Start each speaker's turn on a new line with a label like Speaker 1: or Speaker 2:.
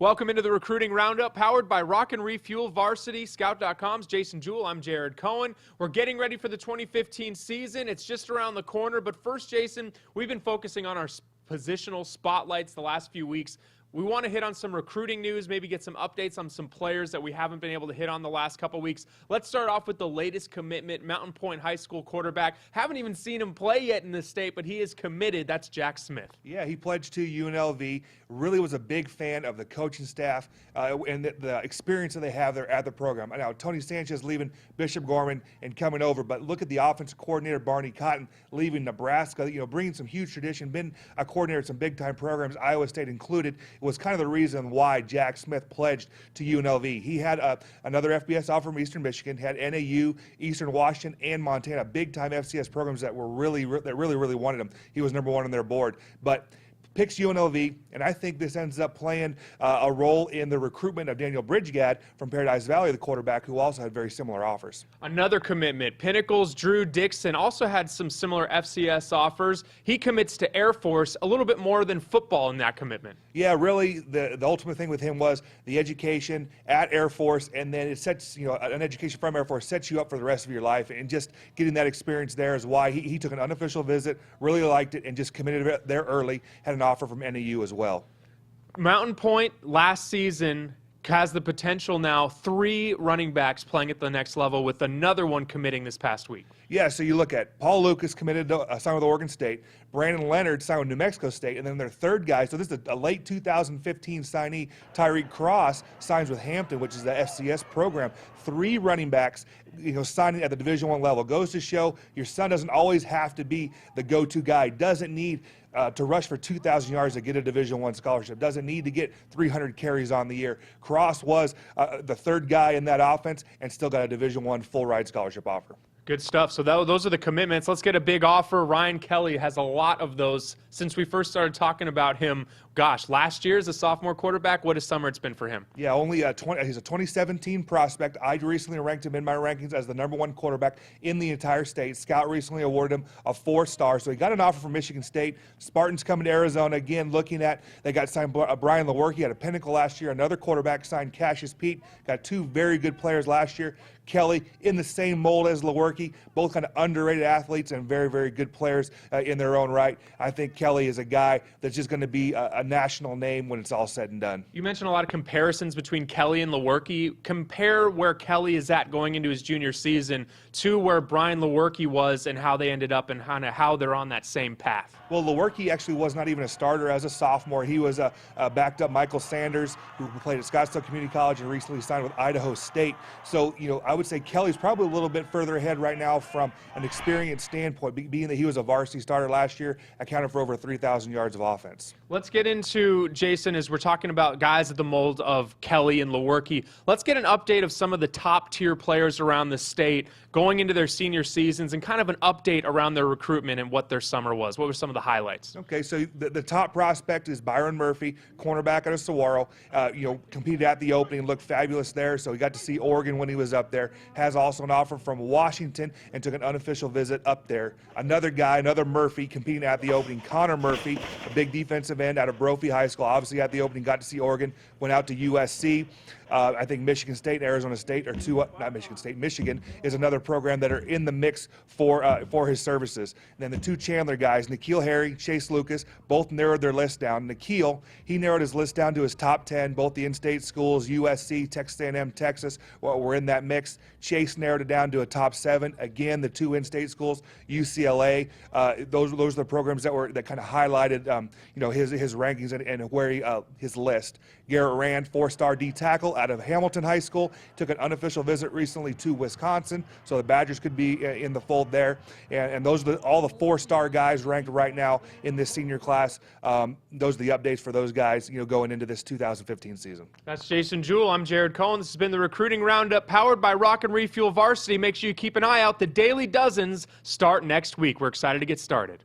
Speaker 1: Welcome into the Recruiting Roundup, powered by Rock and Refuel Varsity, Scout.com's Jason Jewell. I'm Jared Cohen. We're getting ready for the 2015 season. It's just around the corner. But first, Jason, we've been focusing on our positional spotlights the last few weeks. We want to hit on some recruiting news, maybe get some updates on some players that we haven't been able to hit on the last couple weeks. Let's start off with the latest commitment, Mountain Point High School quarterback. Haven't even seen him play yet in this state, but he is committed. That's Jack Smith.
Speaker 2: Yeah, he pledged to UNLV. Really was a big fan of the coaching staff and the experience that they have there at the program. Now, Tony Sanchez leaving Bishop Gorman and coming over, but look at the offensive coordinator, Barney Cotton, leaving Nebraska, bringing some huge tradition, been a coordinator at some big-time programs, Iowa State included. It was kind of the reason why Jack Smith pledged to UNLV. He had another FBS offer from Eastern Michigan, had NAU, Eastern Washington, and Montana, big-time FCS programs that really wanted him. He was number one on their board, but picks UNLV, and I think this ends up playing a role in the recruitment of Daniel Bridgegad from Paradise Valley, the quarterback, who also had very similar offers.
Speaker 1: Another commitment, Pinnacle's Drew Dixon also had some similar FCS offers. He commits to Air Force, a little bit more than football in that commitment.
Speaker 2: Yeah, really, the ultimate thing with him was the education at Air Force, and then it sets, an education from Air Force sets you up for the rest of your life, and just getting that experience there is why he took an unofficial visit, really liked it, and just committed there early, had an offer from NAU as well.
Speaker 1: Mountain Point last season has the potential now 3 running backs playing at the next level, with another one committing this past week.
Speaker 2: Yeah, so you look at Paul Lucas committed to sign with Oregon State, Brandon Leonard signed with New Mexico State, and then their third guy, so this is a late 2015 signee, Tyreek Cross, signs with Hampton, which is the FCS program. 3 running backs, signing at the Division I level. Goes to show your son doesn't always have to be the go-to guy. Doesn't need to rush for 2,000 yards to get a Division I scholarship. Doesn't need to get 300 carries on the year. Cross was the third guy in that offense and still got a Division I full-ride scholarship offer.
Speaker 1: Good stuff. So those are the commitments. Let's get a big offer. Ryan Kelly has a lot of those since we first started talking about him. Gosh, last year as a sophomore quarterback, what a summer it's been for him.
Speaker 2: Yeah, he's a 2017 prospect. I recently ranked him in my rankings as the #1 quarterback in the entire state. Scout recently awarded him a 4-star. So he got an offer from Michigan State. Spartans coming to Arizona again, looking at, they got signed Brian Lewerke at a Pinnacle last year. Another quarterback signed Cassius Pete. Got 2 very good players last year. Kelly in the same mold as Lewerke, both kind of underrated athletes and very good players in their own right. I think Kelly is a guy that's just going to be a national name when it's all said and done.
Speaker 1: You mentioned a lot of comparisons between Kelly and Lewerke. Compare where Kelly is at going into his junior season to where Brian Lewerke was and how they ended up and kind of how they're on that same path.
Speaker 2: Well, Lewerke actually was not even a starter as a sophomore. He was backed up Michael Sanders, who played at Scottsdale Community College and recently signed with Idaho State. So, I would say Kelly's probably a little bit further ahead right now from an experience standpoint, being that he was a varsity starter last year, accounted for over 3,000 yards of offense.
Speaker 1: Let's get into, Jason, as we're talking about guys at the mold of Kelly and Lewerke, let's get an update of some of the top-tier players around the state going into their senior seasons and kind of an update around their recruitment and what their summer was. What were some of the highlights?
Speaker 2: Okay, so the top prospect is Byron Murphy, cornerback out of Saguaro. Competed at the opening, looked fabulous there, so he got to see Oregon when he was up there. Has also an offer from Washington and took an unofficial visit up there. Another guy, another Murphy, competing at the opening, Connor Murphy, a big defensive end out of Brophy High School. Obviously at the opening, got to see Oregon, went out to USC. I think Michigan State and Arizona State are not Michigan State, Michigan is another program that are in the mix for his services. And then the 2 Chandler guys, Nikhil Harry, Chase Lucas, both narrowed their list down. Nikhil, he narrowed his list down to his top 10, both the in-state schools, USC, Texas A&M, Texas, were in that mix. Chase narrowed it down to a top 7. Again, the 2 in-state schools, UCLA, those are the programs that kind of highlighted his rankings and where his list. Garrett Rand, 4-star D tackle out of Hamilton High School, took an unofficial visit recently to Wisconsin, so the Badgers could be in the fold there. And those are all the 4-star guys ranked right now in this senior class. Those are the updates for those guys, going into this 2015 season.
Speaker 1: That's Jason Jewell. I'm Jared Cohen. This has been the Recruiting Roundup, powered by Rock and Refuel Varsity. Make sure you keep an eye out. The Daily Dozens start next week. We're excited to get started.